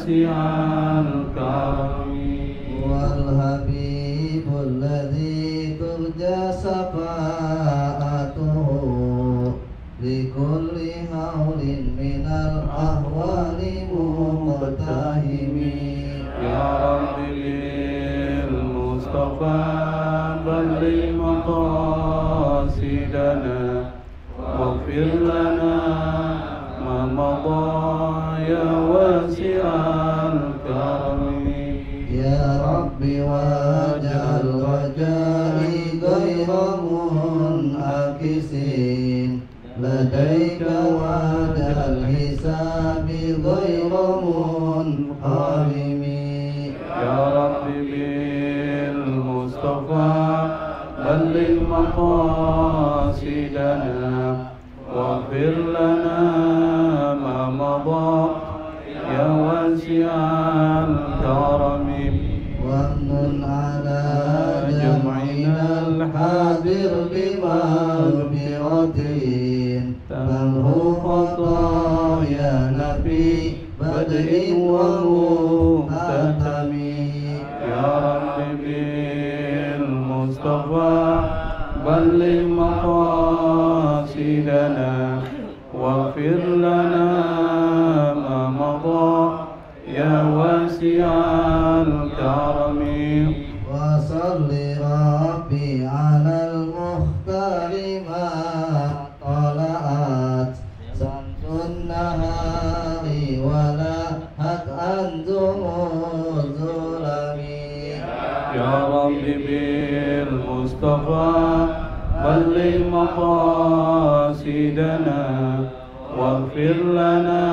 واسع الكرم والحبيب الذي ترجى شفاعته لكل هول من الأهوال مقتحم يا رب بالمصطفى بلغ مقاصدنا واغفر لنا ما مضى يا واسع الكرم يا رب واجعل رجائي غير منعكس لديك واجعل حسابي غير منحرم يا رب بالمصطفى بلغ مقاصدنا واغفر لنا ما مضى يا واسع الكرم وامن على جمعنا الحاضر بمغفرة تمحو خطايانا في بدء ومختتم يا رب بالمصطفى بلغ مقاصدنا واغفر لنا ما مضى يا واسع الكرم وصل ربي على المختار ما طلعت شمس النهار ولهت أنجم الظلم يا رب بالمصطفى بلغ مقاصدنا واغفر لنا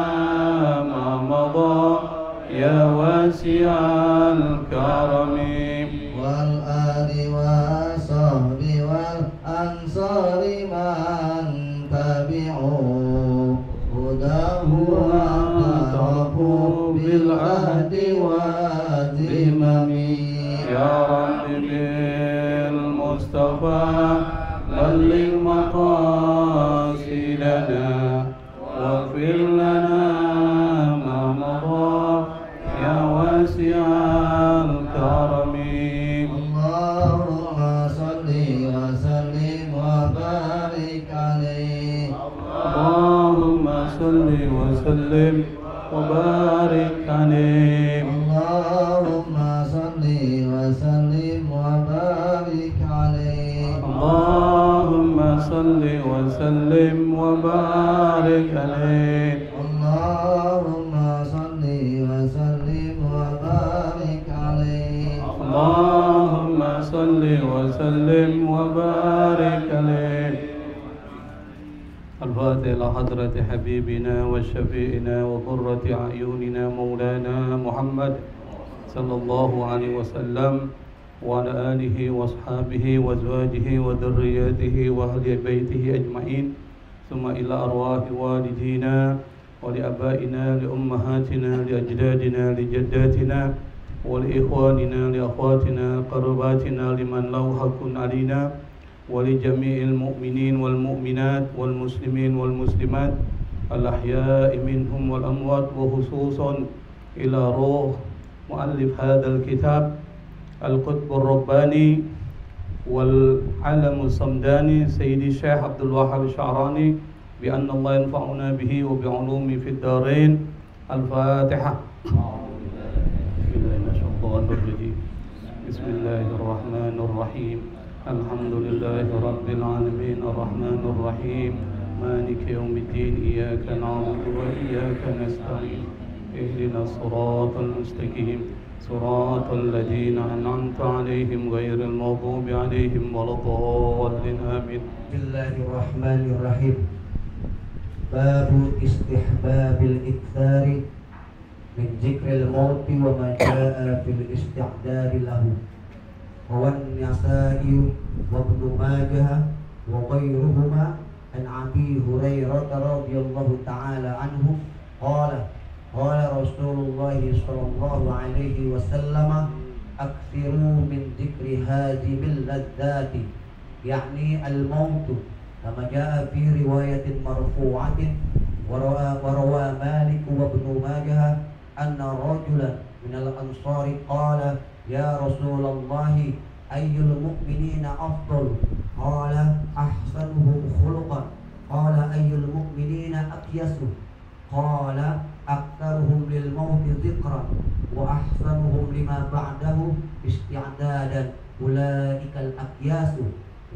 ما مضى يا واسع الكرم والآل والصحب والأنصار من تبعوا هداه واعترفوا بالعهد والذمم يا رب بالمصطفى بلغ مقاصدنا واغفر لنا ما مضى يا واسع الكرم اللهم صل وسلم وبارك عليه اللهم صل وسلم وبارك عليه اللهم صل وسلم وبارك عليه اللهم صل وسلم وبارك عليه اللهم صل وسلم وبارك عليه اللهم صل وسلم وبارك عليه الفاتحة إلى حضرة حبيبنا وشفيعنا وقرة أعيننا مولانا محمد صلى الله عليه وسلم وعلى آله وأصحابه وأزواجه وذرياته وأهل بيته أجمعين ثم إلى أرواح والدينا ولأبائنا لأمهاتنا لأجدادنا لجداتنا ولإخواننا لأخواتنا قرباتنا لمن له حق علينا ولجميع المؤمنين والمؤمنات والمسلمين والمسلمات الأحياء منهم والأموات وخصوصا إلى روح مؤلف هذا الكتاب القطب الرباني والعلم الصمداني سيدي الشيخ عبد الوهاب الشعراني بأن الله ينفعنا به وبعلومه في الدارين. الفاتحة. بسم الله الرحمن الرحيم. الحمد لله رب العالمين الرحمن الرحيم مالك يوم الدين إياك نعبد وإياك نستعين اهدنا الصراط المستقيم صراط الذين أنعمت عليهم غير المغضوب عليهم ولا الضالين آمين. بسم الله الرحمن الرحيم. باب استحباب الإكثار من ذكر الموت وما جاء في الاستعداد له. روى النسائي وابن ماجه وغيرهما عن أبي هريرة رضي الله تعالى عنه قال قال رسول الله صلى الله عليه وسلم أكثروا من ذكر هادم اللذات يعني الموت كما جاء في رواية مرفوعة وروى مالك وابن ماجه أن رجلا من الأنصار قال يا رسول الله أي المؤمنين أفضل؟ قال أحسنهم خلقا. قال أي المؤمنين أكيس؟ قال أكثرهم للموت ذكرا وأحسنهم لما بعده استعدادا أولئك الأكياس.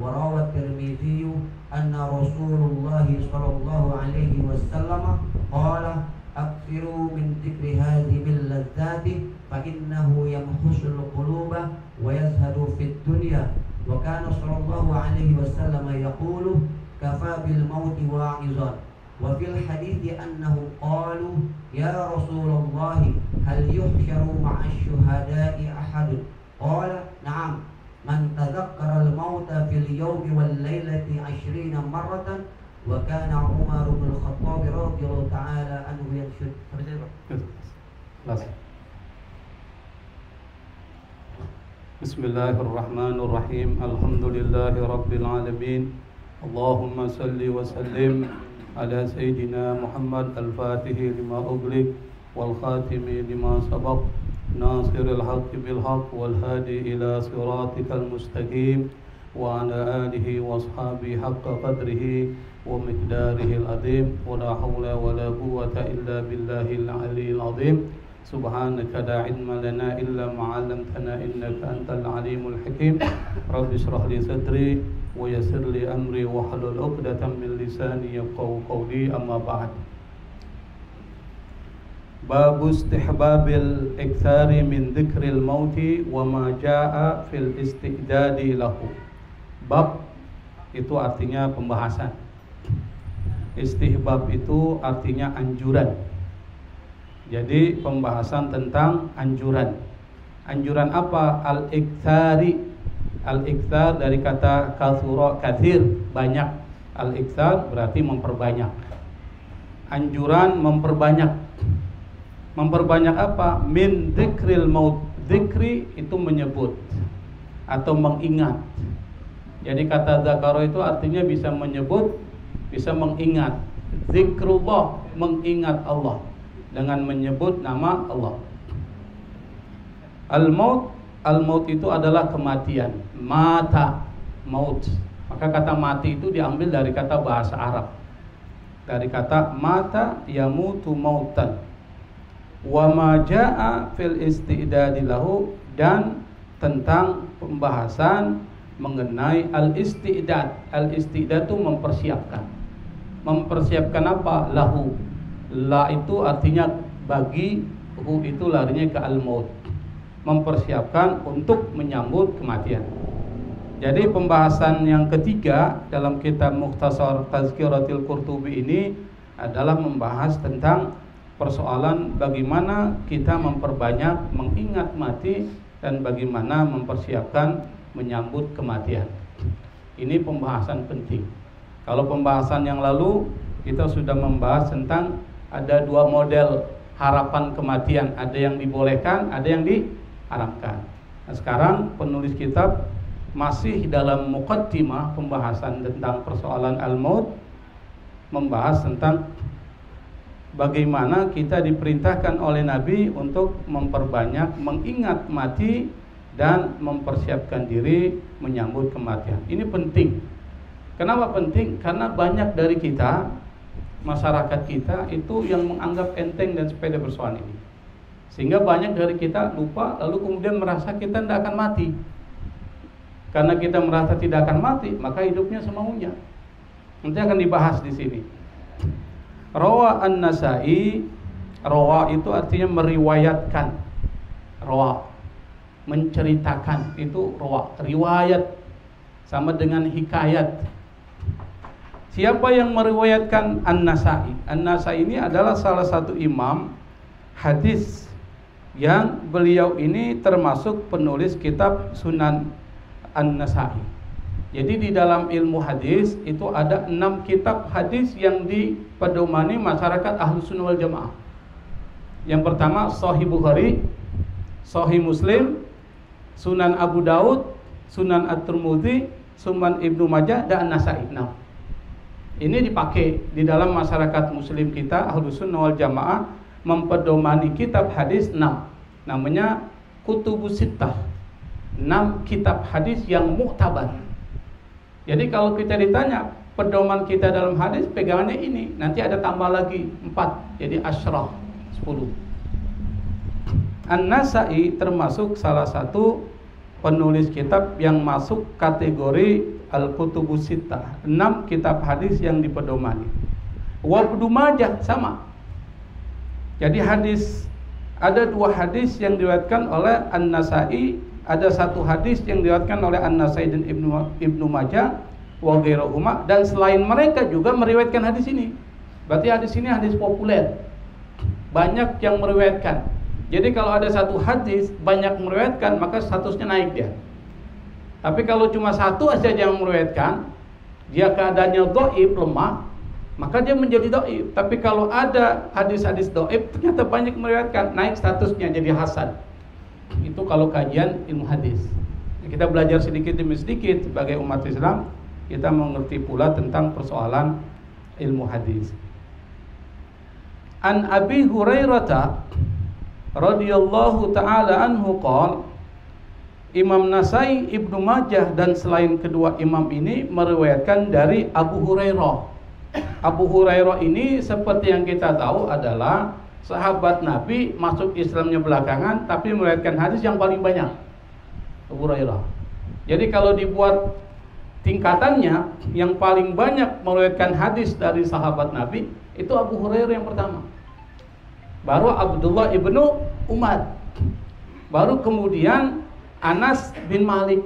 وروى الترمذي أن رسول الله صلى الله عليه وسلم قال أكثروا من ذكر هذه اللذات فإنه يمحص القلوب ويزهد في الدنيا. وكان صلى الله عليه وسلم يقول كفى بالموت واعظا. وفي الحديث أنهم قالوا يا رسول الله هل يحشر مع الشهداء أحد؟ قال نعم من تذكر الموت في اليوم والليلة 20 مرة. وكان عمر بن الخطاب رضي الله تعالى عنه ينشد. بسم الله الرحمن الرحيم الحمد لله رب العالمين اللهم صل وسلم على سيدنا محمد الفاتح لما أغلق والخاتم لما سبق ناصر الحق بالحق والهادي إلى صراطك المستقيم وعلى آله وأصحابه حق قدره ومقداره العظيم ولا حول ولا قوة إلا بالله العلي العظيم سبحانك لا علم لنا إلا ما علمتنا إنك أنت العليم الحكيم رب اشرح لي صدري ويسر لي أمري واحلل عقدة من لساني يفقهوا قولي أما بعد. باب استحباب الإكثار من ذكر الموت وما جاء في الاستعداد له. Bab itu artinya pembahasan. Istihbab itu artinya anjuran. Jadi pembahasan tentang anjuran. Anjuran apa? Al-iktsari. Al-iktsar dari kata katsura, katsir, banyak. Al-iktsar berarti memperbanyak. Anjuran memperbanyak. Memperbanyak apa? Min dzikril maut. Dzikri itu menyebut atau mengingat. Jadi kata zakaro itu artinya bisa menyebut, bisa mengingat. Zikrullah, mengingat Allah dengan menyebut nama Allah. Al-maut, al-maut itu adalah kematian. Mata, maut. Maka kata mati itu diambil dari kata bahasa Arab. Dari kata mata yamutu mautan. Wa ma jaa fil istidadi lahu, dan tentang pembahasan mengenai al-istidad. Al-istidad itu mempersiapkan. Mempersiapkan apa? Lahu. La itu artinya bagi, hu itu larinya ke al-maut. Mempersiapkan untuk menyambut kematian. Jadi pembahasan yang ketiga dalam kitab Mukhtasar Tazkiratil Qurtubi ini adalah membahas tentang persoalan bagaimana kita memperbanyak mengingat mati dan bagaimana mempersiapkan menyambut kematian. Ini pembahasan penting. Kalau pembahasan yang lalu kita sudah membahas tentang ada dua model harapan kematian, ada yang dibolehkan, ada yang diharamkan. Nah, sekarang penulis kitab masih dalam muqaddimah pembahasan tentang persoalan al-maut, membahas tentang bagaimana kita diperintahkan oleh Nabi untuk memperbanyak mengingat mati dan mempersiapkan diri menyambut kematian. Ini penting. Kenapa penting? Karena banyak dari kita, masyarakat kita itu yang menganggap enteng dan sepele persoalan ini. Sehingga banyak dari kita lupa, lalu kemudian merasa kita tidak akan mati. Karena kita merasa tidak akan mati, maka hidupnya semaunya. Nanti akan dibahas di sini. Rawa an-Nasa'i, rawa itu artinya meriwayatkan. Rawa, menceritakan, itu rawa. Riwayat sama dengan hikayat. Siapa yang meriwayatkan an-Nasa'i? An-Nasa'i ini adalah salah satu imam hadis yang beliau ini termasuk penulis kitab Sunan An-Nasa'i. Jadi di dalam ilmu hadis itu ada 6 kitab hadis yang dipedomani masyarakat Ahlus Sunnah wal Jamaah. Yang pertama Sahih Bukhari, Sahih Muslim, Sunan Abu Daud, Sunan At-Tirmidzi, Sunan Ibnu Majah, dan An-Nasa'i. Nah, ini dipakai di dalam masyarakat muslim kita Ahlus Sunnah wal Jamaah mempedomani kitab hadis 6. Namanya Kutubus Sittah. 6 kitab hadis yang muktabar. Jadi kalau kita ditanya pedoman kita dalam hadis, pegangannya ini. Nanti ada tambah lagi 4, jadi asyrah 10. An-Nasa'i termasuk salah satu penulis kitab yang masuk kategori Al-Kutubus Sittah, 6 kitab hadis yang dipedomani. Wa Ibnu Majah sama. Jadi hadis, ada 2 hadis yang diriwayatkan oleh An-Nasa'i, ada 1 hadis yang diriwayatkan oleh An-Nasa'i dan Ibnu Majah wa ghairuhuma, dan selain mereka juga meriwayatkan hadis ini. Berarti hadis ini hadis populer. Banyak yang meriwayatkan. Jadi kalau ada 1 hadis banyak meriwayatkan, maka statusnya naik dia. Tapi kalau cuma 1 saja yang meriwayatkan, dia keadaannya dhaif, lemah, maka dia menjadi dhaif. Tapi kalau ada hadis-hadis dhaif ternyata banyak meriwayatkan, naik statusnya jadi hasan. Itu kalau kajian ilmu hadis. Kita belajar sedikit demi sedikit sebagai umat Islam, kita mengerti pula tentang persoalan ilmu hadis. An Abi Hurairah radhiyallahu ta'ala anhu qala, Imam Nasai, Ibnu Majah dan selain kedua imam ini meriwayatkan dari Abu Hurairah. Abu Hurairah ini seperti yang kita tahu adalah sahabat Nabi, masuk Islamnya belakangan, tapi meriwayatkan hadis yang paling banyak. Abu Hurairah. Jadi kalau dibuat tingkatannya, yang paling banyak meriwayatkan hadis dari sahabat Nabi itu Abu Hurairah yang pertama. Baru Abdullah ibnu Umar. Baru kemudian Anas bin Malik,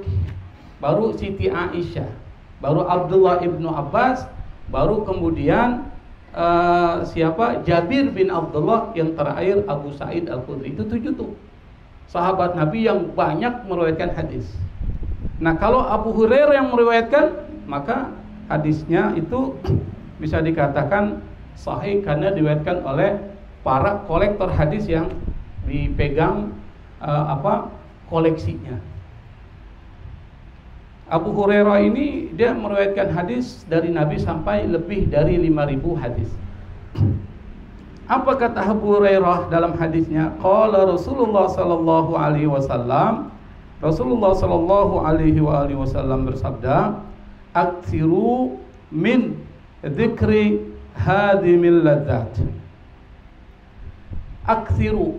baru Siti Aisyah, baru Abdullah ibnu Abbas, baru kemudian Jabir bin Abdullah, yang terakhir Abu Sa'id Al-Khudri. Itu 7 tuh sahabat Nabi yang banyak meriwayatkan hadis. Nah kalau Abu Hurairah yang meriwayatkan, maka hadisnya itu bisa dikatakan sahih karena diriwayatkan oleh para kolektor hadis yang dipegang koleksinya. Abu Hurairah ini dia meriwayatkan hadis dari Nabi sampai lebih dari 5.000 hadis. Apa kata Abu Hurairah dalam hadisnya? Qala Rasulullah sallallahu alaihi wasallam, Rasulullah sallallahu alaihi wasallam bersabda, "Aktsiru min dzikri hadimil ladzat." Aktsiru,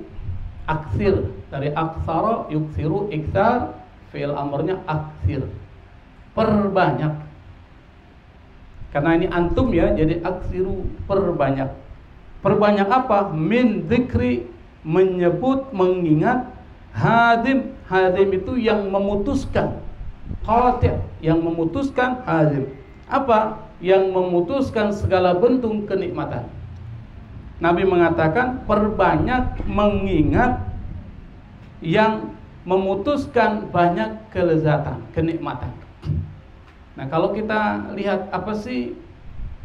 aksir dari aksara yuksiru, iksar, fi'il amrnya aksir, perbanyak. Karena ini antum ya, jadi aksiru, perbanyak. Perbanyak apa? Min dzikri, menyebut, mengingat, hadim, hadim itu yang memutuskan, qati', yang memutuskan, hadim apa? Yang memutuskan segala bentuk kenikmatan. Nabi mengatakan perbanyak mengingat yang memutuskan banyak kelezatan, kenikmatan. Nah kalau kita lihat apa sih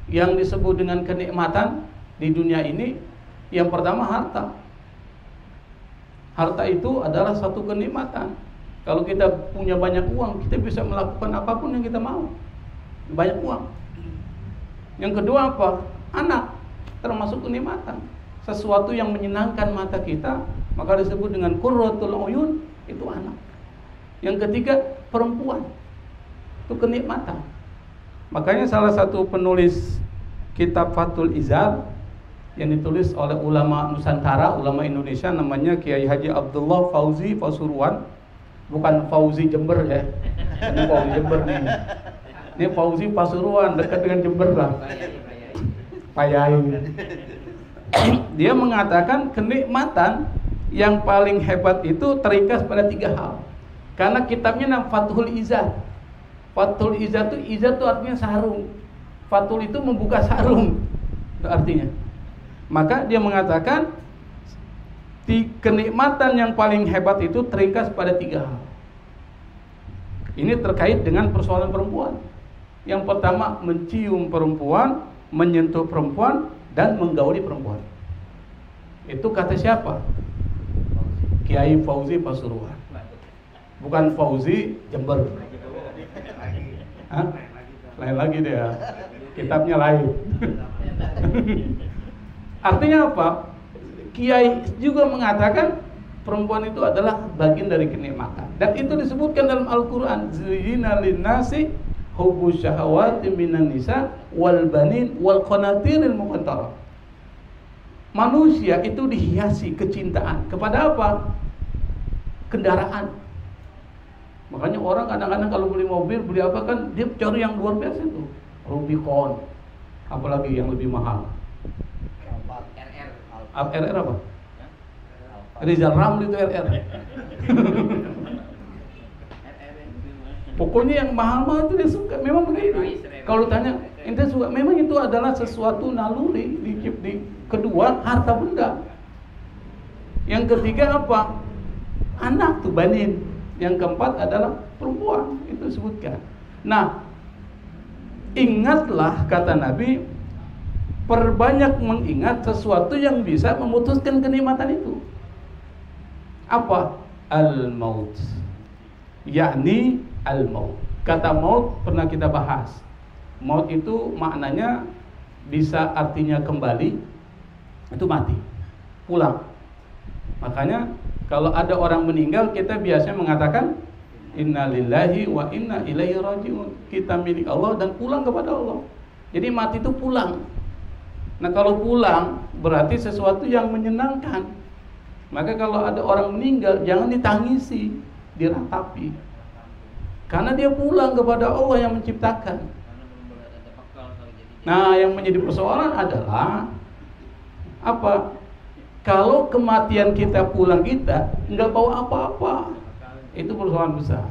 yang disebut dengan kenikmatan di dunia ini, yang pertama harta. Harta itu adalah satu kenikmatan. Kalau kita punya banyak uang, kita bisa melakukan apapun yang kita mau. Banyak uang. Yang kedua apa? Anak, termasuk kenikmatan. Sesuatu yang menyenangkan mata kita, maka disebut dengan qurratul uyun, itu anak. Yang ketiga, perempuan. Itu kenikmatan. Makanya salah satu penulis kitab Fathul Izar yang ditulis oleh ulama Nusantara, ulama Indonesia, namanya Kiai Haji Abdullah Fauzi Pasuruan. Bukan Fauzi Jember ya. Ini Fauzi Jember nih. Ini Fauzi Pasuruan, dekat dengan Jember lah. Payai. Dia mengatakan kenikmatan yang paling hebat itu terikat pada 3 hal. Karena kitabnya nama Fathul Izar. Fathul Izar itu artinya sarung. Fathul itu membuka sarung. Itu artinya. Maka dia mengatakan kenikmatan yang paling hebat itu teringkas pada 3 hal. Ini terkait dengan persoalan perempuan. Yang pertama, mencium perempuan, menyentuh perempuan, dan menggauli perempuan. Itu kata siapa? Kiai Fauzi Pasuruan. Bukan Fauzi Jember. Hah? Lain lagi dia. Kitabnya lain. Artinya apa? kiai juga mengatakan perempuan itu adalah bagian dari kenikmatan. Dan itu disebutkan dalam Al-Quran. Zuyina linnasi hubbu syahawati minan nisa wal banin wal qanatiril muqantarah. Manusia itu dihiasi kecintaan kepada apa? Kendaraan. Makanya orang kadang-kadang kalau beli mobil, beli apa kan dia cari yang luar biasa itu. Rubicon, apalagi yang lebih mahal. RR apa? Rizal Ramli itu RR. Pokoknya yang mahal-mahal itu dia suka. Memang begitu. Kalau tanya, ente suka? Memang itu adalah sesuatu naluri. Di kedua, harta benda. Yang ketiga apa? Anak tuh, banin. Yang keempat adalah perempuan. Itu disebutkan. Nah, ingatlah kata Nabi, perbanyak mengingat sesuatu yang bisa memutuskan kenikmatan itu. Apa? Al-maut. Yakni al-maut. Kata maut pernah kita bahas. Maut itu maknanya bisa artinya kembali, itu mati, pulang. Makanya kalau ada orang meninggal, kita biasanya mengatakan inna lillahi wa inna ilaihi raji'un. Kita milik Allah dan pulang kepada Allah. Jadi mati itu pulang. Nah kalau pulang berarti sesuatu yang menyenangkan. Maka kalau ada orang meninggal, jangan ditangisi, diratapi. Karena dia pulang kepada Allah yang menciptakan. Nah, yang menjadi persoalan adalah apa? Kalau kematian kita pulang kita nggak bawa apa-apa, itu persoalan besar.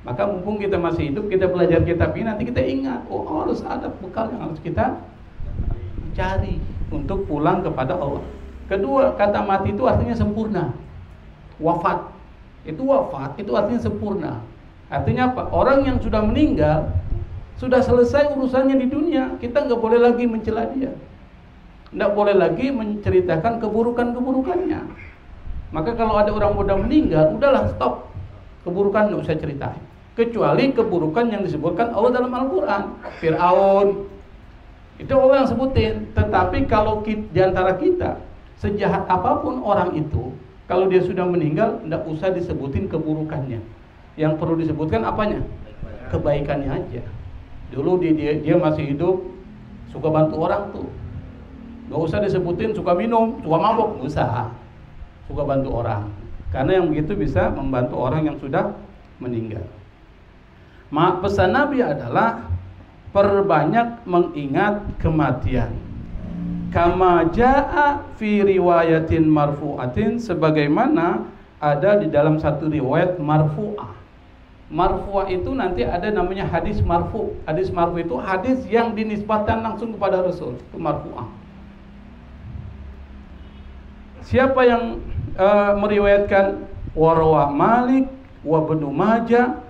Maka mumpung kita masih hidup, kita belajar kitab ini, nanti kita ingat, oh harus ada bekal yang harus kita cari untuk pulang kepada Allah. Kedua, kata mati itu artinya sempurna. Wafat itu artinya sempurna. Artinya apa? Orang yang sudah meninggal sudah selesai urusannya di dunia. Kita nggak boleh lagi mencela dia, nggak boleh lagi menceritakan keburukannya. Maka kalau ada orang muda meninggal, udahlah stop, keburukan nggak usah ceritain. Kecuali keburukan yang disebutkan Allah dalam Al-Quran. Fir'aun itu Allah yang sebutin. Tetapi kalau di antara kita, sejahat apapun orang itu, kalau dia sudah meninggal, tidak usah disebutin keburukannya. Yang perlu disebutkan apanya? Kebaikannya aja. Dulu dia masih hidup, suka bantu orang tuh. Gak usah disebutin suka minum, suka mabok, gak usah. Suka bantu orang. Karena yang begitu bisa membantu orang yang sudah meninggal. Pesan Nabi adalah perbanyak mengingat kematian. Kama jaa fi riwayatin marfu'atin, sebagaimana ada di dalam satu riwayat marfu'ah. Marfu'ah itu nanti ada namanya hadis marfu'. Hadis marfu' itu hadis yang dinisbatkan langsung kepada Rasul, itu marfu'ah. Siapa yang meriwayatkan? Warwa Malik wa Ibnu Majah.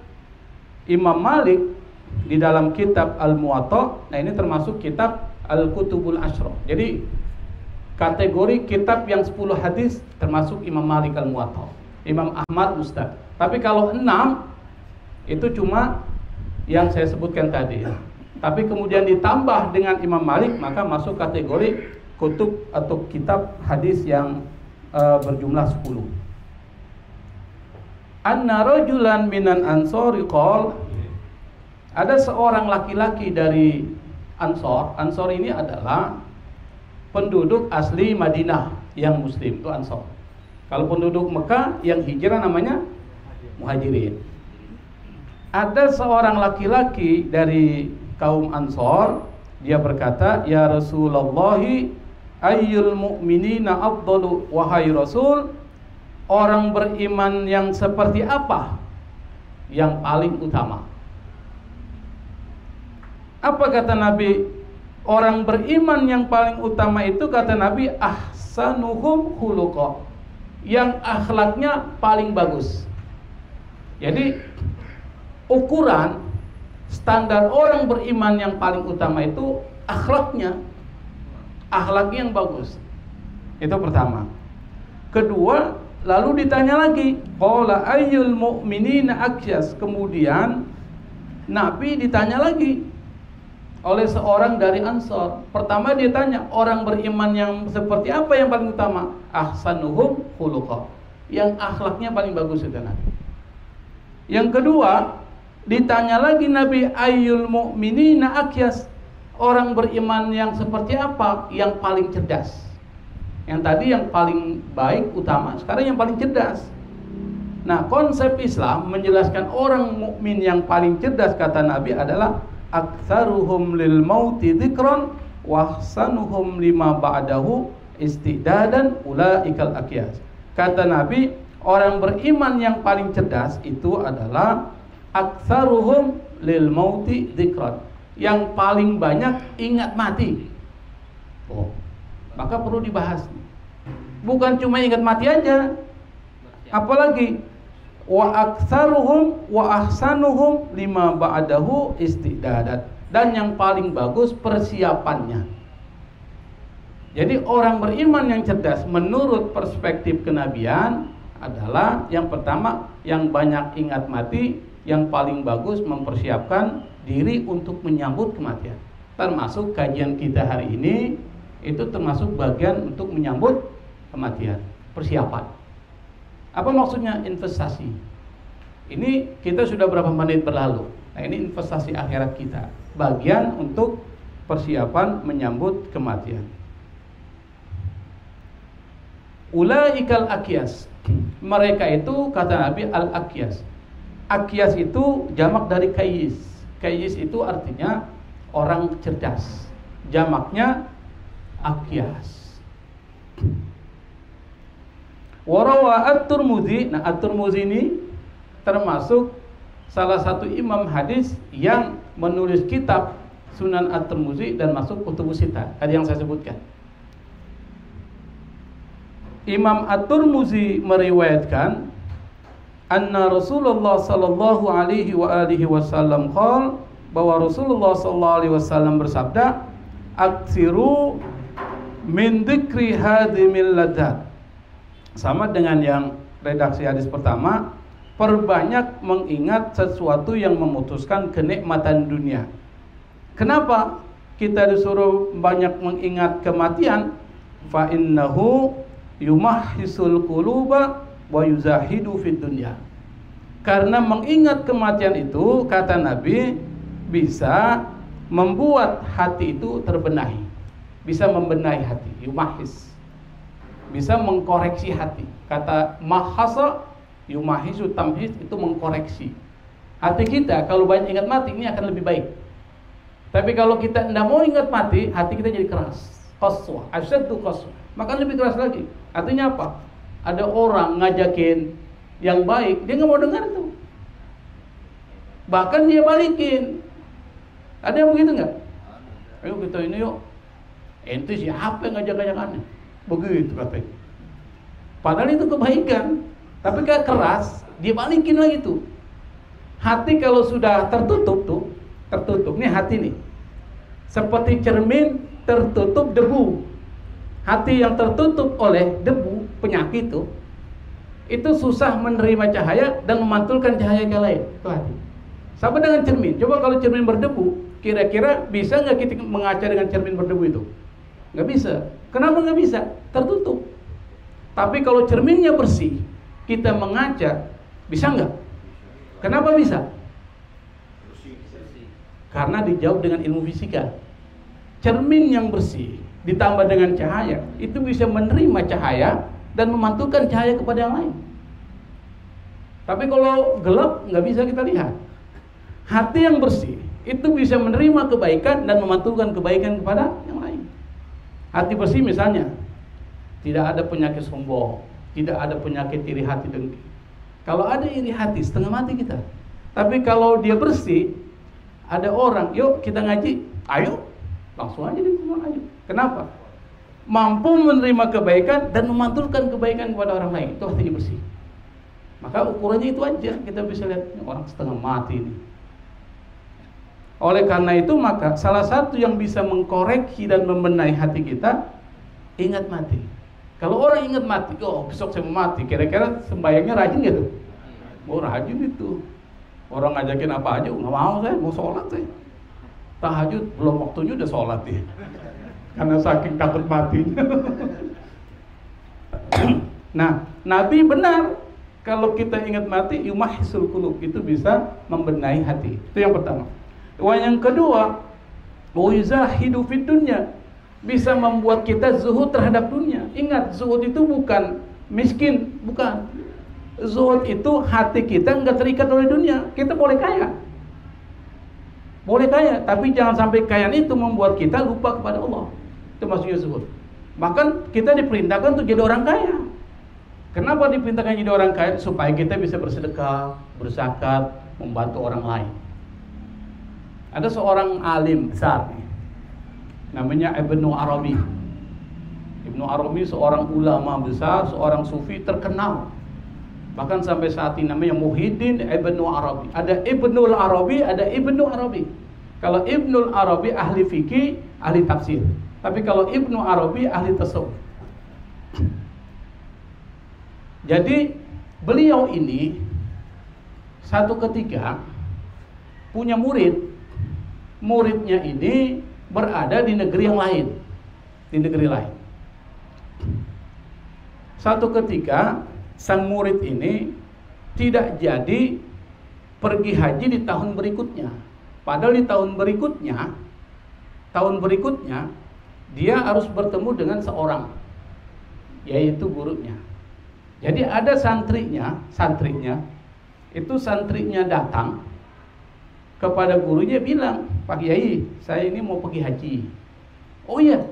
Imam Malik di dalam kitab Al-Muwatta. Nah ini termasuk kitab Al-Kutubul Asyra. Jadi kategori kitab yang 10 hadis termasuk Imam Malik Al-Muwatta. Imam Ahmad Mustad. Tapi kalau 6 itu cuma yang saya sebutkan tadi. Tapi kemudian ditambah dengan Imam Malik, maka masuk kategori kutub atau kitab hadis yang berjumlah 10. Anna rajulan minan ansori qol, ada seorang laki-laki dari Ansor. Ansor ini adalah penduduk asli Madinah yang muslim, itu Ansor. Kalau penduduk Mekah yang hijrah namanya Muhajirin. Ada seorang laki-laki dari kaum Ansor, dia berkata, "Ya Rasulullah, ayyul mu'minina afdalu?" Wahai Rasul, orang beriman yang seperti apa yang paling utama? Apa kata Nabi? Orang beriman yang paling utama itu, kata Nabi, ahsanuhum khuluqa, yang akhlaknya paling bagus. Jadi ukuran standar orang beriman yang paling utama itu akhlaknya yang bagus. Itu pertama. Kedua, lalu ditanya lagi, qala ayyul mu'minina aksyas. Kemudian Nabi ditanya lagi, oleh seorang dari Ansor. Pertama dia tanya, orang beriman yang seperti apa yang paling utama? Ahsanuhum khuluqa, yang akhlaknya paling bagus itu Nabi. Yang kedua, ditanya lagi Nabi, ayyul mu'minina akyas, orang beriman yang seperti apa? Yang paling cerdas. Yang tadi yang paling baik utama, sekarang yang paling cerdas. Nah, konsep Islam menjelaskan orang mukmin yang paling cerdas, kata Nabi, adalah aktsaruhum lil mauti dzikran wa ahsanuhum lima ba'dahu istidadan ulaikal akyas. Kata Nabi, orang beriman yang paling cerdas itu adalah aktsaruhum lil mauti dzikran, yang paling banyak ingat mati. Oh, maka perlu dibahas. Bukan cuma ingat mati aja, apalagi wa aktsaruhum wa ahsanuhum lima ba'dahu istidadat, dan yang paling bagus persiapannya. Jadi orang beriman yang cerdas menurut perspektif kenabian adalah yang pertama yang banyak ingat mati, yang paling bagus mempersiapkan diri untuk menyambut kematian. Termasuk kajian kita hari ini itu termasuk bagian untuk menyambut kematian, persiapan. Apa maksudnya investasi? Ini kita sudah berapa menit berlalu. Nah, ini investasi akhirat kita, bagian untuk persiapan menyambut kematian. Ulaikal akyas, mereka itu kata Nabi al-akyas. Akyas itu jamak dari kayis. Kayis itu artinya orang cerdas. Jamaknya akyas. Warawa at-Tirmidzi. Nah, at-Tirmidzi ini termasuk salah satu imam hadis yang menulis kitab Sunan at-Tirmidzi dan masuk kutubus sittah. Tadi yang saya sebutkan. Imam at-Tirmidzi meriwayatkan anna Rasulullah sallallahu alaihi wa alihi wasallam qala, bahwa Rasulullah sallallahu alaihi wasallam bersabda, aksiru min dzikri hadimil ladzat. Sama dengan yang redaksi hadis pertama, perbanyak mengingat sesuatu yang memutuskan kenikmatan dunia. Kenapa kita disuruh banyak mengingat kematian? Fa innahu yumahhisul quluba wa yuzahidu fid dunya. Karena mengingat kematian itu, kata Nabi, bisa membuat hati itu terbenahi. Bisa membenahi hati, yumahhis. Bisa mengkoreksi hati. Kata mahasa yumahisu tamhis, itu mengkoreksi hati kita. Kalau banyak ingat mati, ini akan lebih baik. Tapi kalau kita tidak mau ingat mati, hati kita jadi keras, qaswah, asyaddu qaswah, maka lebih keras lagi. Artinya apa? Ada orang ngajakin yang baik, dia nggak mau dengar itu, bahkan dia balikin. Ada yang begitu nggak? Ayo kita ini yuk, ente siapa yang ngajak-ngajakannya? Begitu katanya. Padahal itu kebaikan, tapi kayak keras, dia balikin lagi tuh. Hati kalau sudah tertutup tuh, tertutup nih hati nih, seperti cermin tertutup debu. Hati yang tertutup oleh debu, penyakit itu susah menerima cahaya dan memantulkan cahaya ke lain. Itu hati. Sama dengan cermin. Coba kalau cermin berdebu, kira-kira bisa nggak kita mengaca dengan cermin berdebu itu? Nggak bisa. Kenapa nggak bisa? Tertutup. Tapi kalau cerminnya bersih, kita mengaca, bisa nggak? Kenapa bisa? Karena dijawab dengan ilmu fisika. Cermin yang bersih ditambah dengan cahaya, itu bisa menerima cahaya dan memantulkan cahaya kepada yang lain. Tapi kalau gelap, nggak bisa kita lihat. Hati yang bersih itu bisa menerima kebaikan dan memantulkan kebaikan kepada yang lain. Hati bersih misalnya, tidak ada penyakit sombong, tidak ada penyakit iri hati dengki. Kalau ada iri hati, setengah mati kita. Tapi kalau dia bersih, ada orang, yuk kita ngaji, ayo, langsung aja dia ngaji. Kenapa? Mampu menerima kebaikan dan memantulkan kebaikan kepada orang lain. Itu hatinya bersih. Maka ukurannya itu aja, kita bisa lihat orang setengah mati ini. Oleh karena itu, maka salah satu yang bisa mengkoreksi dan membenahi hati kita, ingat mati. Kalau orang ingat mati, oh besok saya mau mati, kira-kira sembahyangnya rajin gitu? Oh rajin itu. Orang ngajakin apa aja, nggak mau saya, mau sholat saya. tahajud belum waktunya udah sholat ya, karena saking takut matinya. Nah, Nabi benar, kalau kita ingat mati, yumahisul qulub, itu bisa membenahi hati. Itu yang pertama. Yang kedua, yuzahidu fid dunya, bisa membuat kita zuhud terhadap dunia. Ingat, zuhud itu bukan miskin, bukan. Zuhud itu hati kita nggak terikat oleh dunia. Kita boleh kaya, tapi jangan sampai kekayaan itu membuat kita lupa kepada Allah. Itu maksudnya zuhud. Bahkan kita diperintahkan untuk jadi orang kaya. Kenapa diperintahkan jadi orang kaya? Supaya kita bisa bersedekah, berzakat, membantu orang lain. Ada seorang alim besar, namanya Ibnu Arabi. Ibnu Arabi seorang ulama besar, seorang sufi terkenal. Bahkan sampai saat ini namanya Muhyiddin Ibnu Arabi. Ada Ibnul Arabi, ada Ibnu Arabi. Kalau Ibnul Arabi ahli fikih, ahli tafsir. Tapi kalau Ibnu Arabi ahli tasawuf. Jadi beliau ini satu ketika punya murid. Muridnya ini berada di negeri yang lain. Satu ketika sang murid ini tidak jadi pergi haji di tahun berikutnya. Padahal di tahun berikutnya dia harus bertemu dengan seorang, yaitu gurunya. Jadi ada santrinya datang kepada gurunya, bilang, Pak Kiai, saya ini mau pergi haji. Oh iya,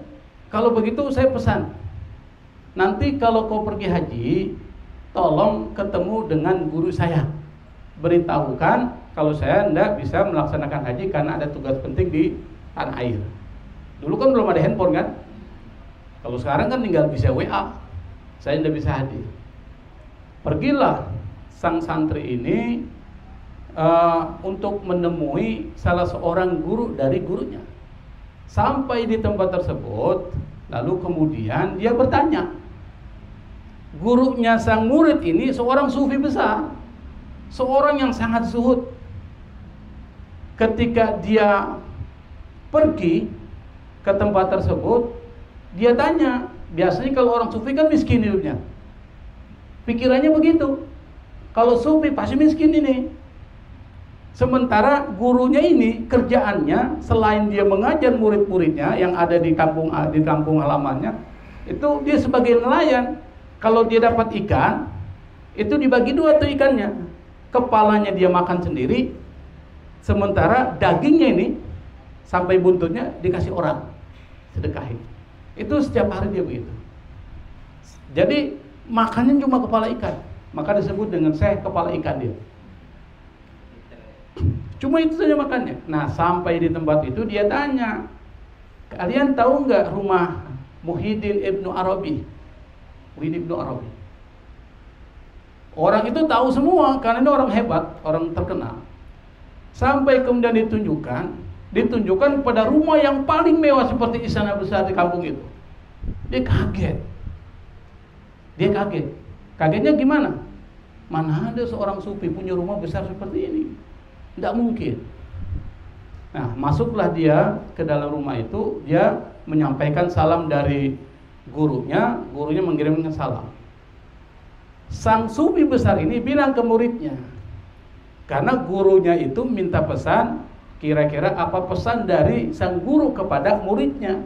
kalau begitu saya pesan, nanti kalau kau pergi haji, tolong ketemu dengan guru saya. Beritahukan kalau saya tidak bisa melaksanakan haji karena ada tugas penting di tanah air. Dulu kan belum ada handphone kan? Kalau sekarang kan tinggal bisa WA. Saya tidak bisa hadir. Pergilah sang santri ini untuk menemui salah seorang guru dari gurunya. Sampai di tempat tersebut, lalu kemudian dia bertanya. Gurunya sang murid ini seorang sufi besar, seorang yang sangat zuhud. Ketika dia pergi ke tempat tersebut, dia tanya, biasanya kalau orang sufi kan miskin hidupnya. Pikirannya begitu. Kalau sufi pasti miskin ini. Sementara gurunya ini kerjaannya selain dia mengajar murid-muridnya yang ada di kampung halamannya, itu dia sebagai nelayan. Kalau dia dapat ikan, itu dibagi dua tuh ikannya. Kepalanya dia makan sendiri, sementara dagingnya ini sampai buntutnya dikasih orang, sedekahin. Itu setiap hari dia begitu. Jadi makannya cuma kepala ikan, maka disebut dengan kepala ikan dia. Cuma itu saja makannya. Nah, sampai di tempat itu dia tanya, kalian tahu nggak rumah Muhyiddin Ibnu Arabi? Muhyiddin Ibnu Arabi. Orang itu tahu semua karena ini orang hebat, orang terkenal. Sampai kemudian ditunjukkan pada rumah yang paling mewah seperti istana besar di kampung itu. Dia kaget. Kagetnya gimana? Mana ada seorang sufi punya rumah besar seperti ini? Tidak mungkin. Nah, masuklah dia ke dalam rumah itu, dia menyampaikan salam dari gurunya mengirimkan salam. Sang sufi besar ini bilang ke muridnya, karena gurunya itu minta pesan, kira-kira apa pesan dari sang guru kepada muridnya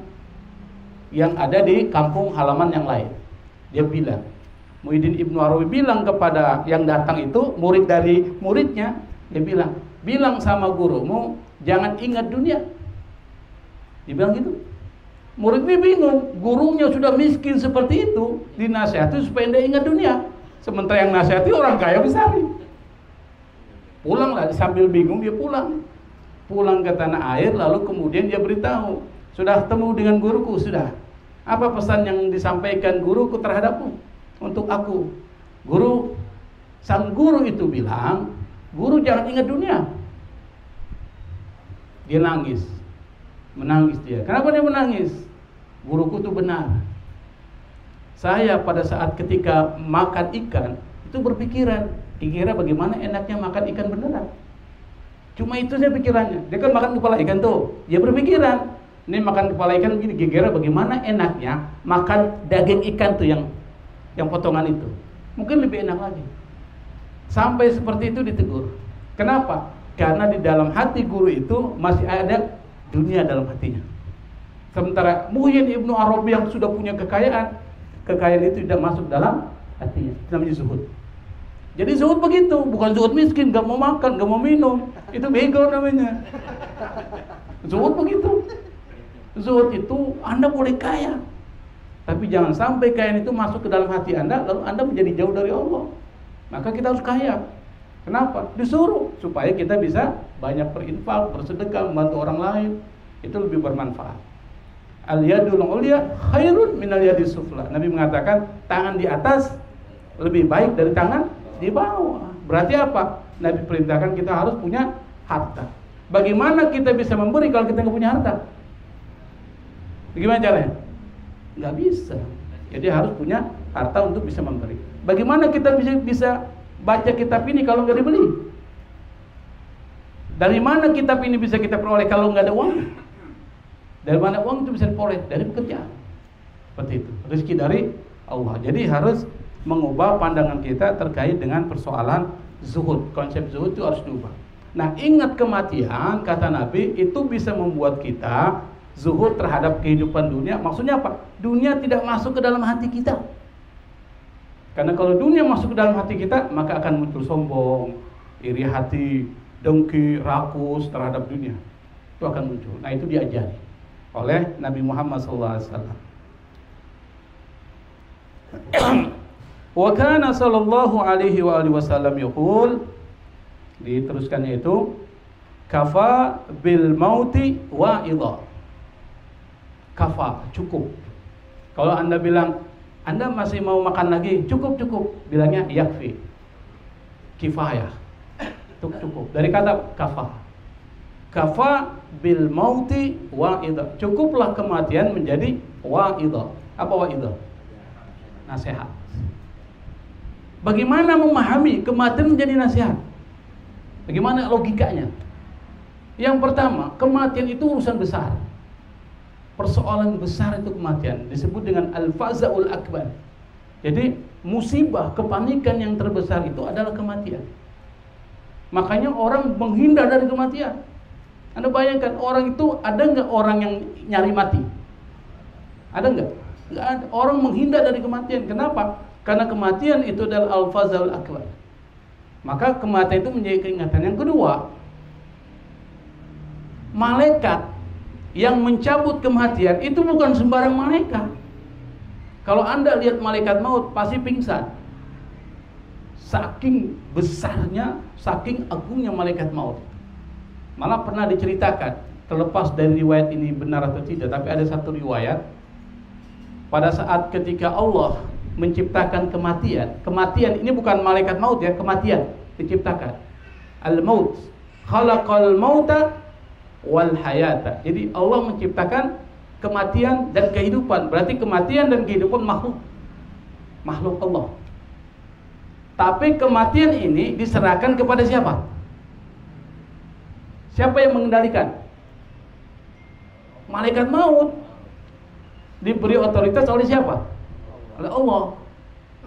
yang ada di kampung halaman yang lain. Dia bilang, Muhyiddin Ibnu Arabi bilang kepada yang datang itu, murid dari muridnya, dia bilang sama gurumu, jangan ingat dunia. Dibilang gitu. Muridnya bingung, gurunya sudah miskin seperti itu, dinasihati supaya tidak ingat dunia. Sementara yang nasihati orang kaya besar. Pulanglah, sambil bingung dia pulang ke tanah air, lalu kemudian dia beritahu, sudah temu dengan guruku, sudah. Apa pesan yang disampaikan guruku terhadapmu? Untuk aku. Sang guru itu bilang, guru jangan ingat dunia. Dia menangis dia. Kenapa dia menangis? Guruku itu benar. Saya pada saat ketika makan ikan itu berpikiran, kira bagaimana enaknya makan ikan beneran. Cuma itu saja pikirannya. Dia kan makan kepala ikan tuh, dia berpikiran, ini makan kepala ikan begini, geger bagaimana enaknya makan daging ikan tuh yang potongan itu. Mungkin lebih enak lagi. Sampai seperti itu ditegur. Kenapa? Karena di dalam hati guru itu masih ada dunia dalam hatinya. Sementara Muhyiddin Ibnu Arabi yang sudah punya kekayaan itu tidak masuk dalam hatinya. Itu namanya zuhud. Jadi zuhud begitu, bukan zuhud miskin, gak mau makan, gak mau minum. Itu bego namanya. Zuhud begitu. Zuhud itu Anda boleh kaya, tapi jangan sampai kekayaan itu masuk ke dalam hati Anda, lalu Anda menjadi jauh dari Allah. Maka kita harus kaya. Kenapa? Disuruh supaya kita bisa banyak berinfak, bersedekah, membantu orang lain. Itu lebih bermanfaat. Al-yadul ulya khairun minal yadis sufla. Nabi mengatakan tangan di atas lebih baik dari tangan di bawah. Berarti apa? Nabi perintahkan kita harus punya harta. Bagaimana kita bisa memberi kalau kita nggak punya harta? Bagaimana caranya? Nggak bisa. Jadi harus punya harta untuk bisa memberi. Bagaimana kita bisa baca kitab ini kalau nggak dibeli? Dari mana kitab ini bisa kita peroleh kalau nggak ada uang? Dari mana uang itu bisa diperoleh? Dari pekerjaan. Seperti itu. Rezeki dari Allah. Jadi harus mengubah pandangan kita terkait dengan persoalan zuhud. Konsep zuhud itu harus diubah. Nah, ingat kematian, kata Nabi, itu bisa membuat kita zuhud terhadap kehidupan dunia. Maksudnya apa? Dunia tidak masuk ke dalam hati kita. Karena kalau dunia masuk ke dalam hati kita, maka akan muncul sombong, iri hati, dengki, rakus terhadap dunia. Itu akan muncul. Nah, itu diajari oleh Nabi Muhammad SAW. Wa kana sallallahu alaihi wa alihi wasallam yaqul, diteruskannya itu, kafa bil mauti wa'idha. Kafa, cukup. Kalau Anda bilang Anda masih mau makan lagi, cukup, bilangnya yakfi, kifayah, cukup. Dari kata kafa. Kafa bil mauti wa'idha. Cukuplah kematian menjadi wa'idha. Apa wa'idha? Nasihat. Bagaimana memahami kematian menjadi nasihat? Bagaimana logikanya? Yang pertama, kematian itu urusan besar. Persoalan besar itu kematian. Disebut dengan al-fazaul akbar. Jadi musibah, kepanikan yang terbesar itu adalah kematian. Makanya orang menghindar dari kematian. Anda bayangkan, orang itu, ada nggak orang yang nyari mati? Ada nggak? Nggak ada. Orang menghindar dari kematian. Kenapa? Karena kematian itu adalah al-fazaul akbar. Maka kematian itu menjadi keingatan. Yang kedua, malaikat yang mencabut kematian itu bukan sembarang malaikat. Kalau Anda lihat malaikat maut, pasti pingsan. Saking besarnya, saking agungnya malaikat maut. Malah pernah diceritakan, terlepas dari riwayat ini benar atau tidak, tapi ada satu riwayat, pada saat ketika Allah menciptakan kematian ini bukan malaikat maut ya, kematian diciptakan. Al-maut, khalaqal mauta wal hayata. Jadi Allah menciptakan kematian dan kehidupan. Berarti kematian dan kehidupan makhluk Allah. Tapi kematian ini diserahkan kepada siapa? Siapa yang mengendalikan? Malaikat maut. Diberi otoritas oleh siapa? Oleh Allah.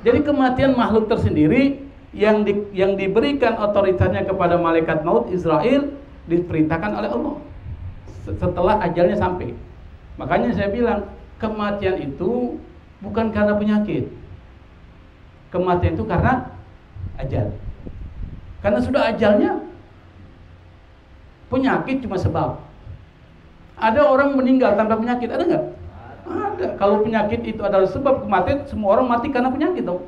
Jadi kematian makhluk tersendiri yang diberikan otoritasnya kepada malaikat maut Israel, diperintahkan oleh Allah setelah ajalnya sampai. Makanya saya bilang, kematian itu bukan karena penyakit. Kematian itu karena ajal. Karena sudah ajalnya. Penyakit cuma sebab. Ada orang meninggal tanpa penyakit, ada nggak? Ada. Kalau penyakit itu adalah sebab kematian, semua orang mati karena penyakit dong.